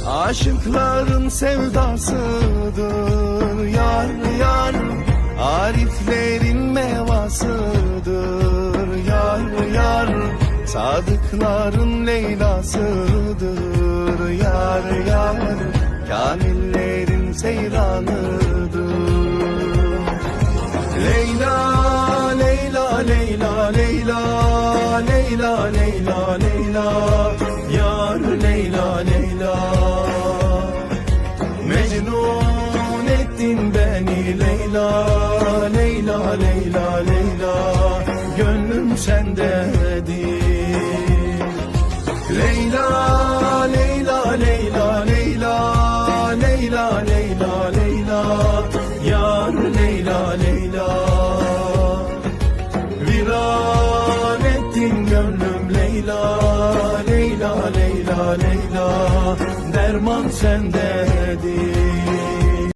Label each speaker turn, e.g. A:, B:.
A: Aşıkların sevdasıdır yar yar, ariflerin mevasıdır yar yar, sadıkların Leyla'sıdır yar yar, kamillerin seyranıdır. Leyla Leyla Leyla Leyla Leyla Leyla Leyla, yar Leyla Leyla. Mecnun ettin beni Leyla Leyla Leyla Leyla, gönlüm sendedir. Leyla Leyla Leyla Leyla Leyla Leyla Leyla, yar Leyla Leyla. Viran ettin gönlüm Leyla Leyla Leyla Leyla, derman sendedir.